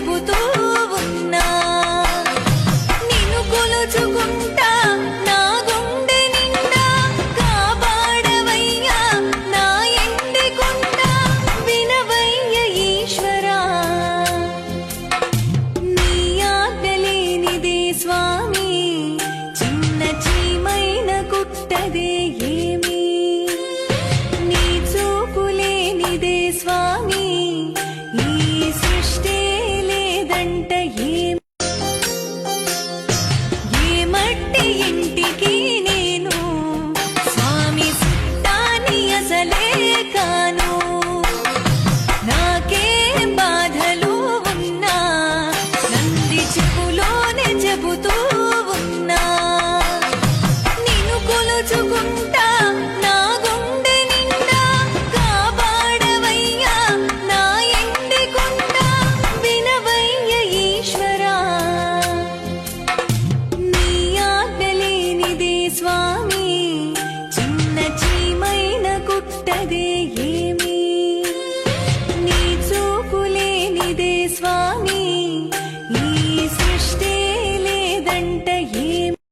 చెబుతూ ఉన్నా నిన్ను కొలుచుకుంటా నా గుండె నిండా కాపాడవయ్యా నా ఎండికొండ వినవయ్య ఈశ్వరా నీ ఆజ్ఞ లేనిదే స్వామి చిన్న చీమైన కుట్టదే ఏమీ నీ చూపు లేనిదే స్వామి ఈ సృష్టి లేదంట ఏ మట్టి ఇంటికి నేను స్వామి సుట్టాని అసలే కాను నాకే బాధలు ఉన్నా నంది చెప్పులోనే చెబుతూ ఉన్నా నిన్ను కొలుచుకుంటా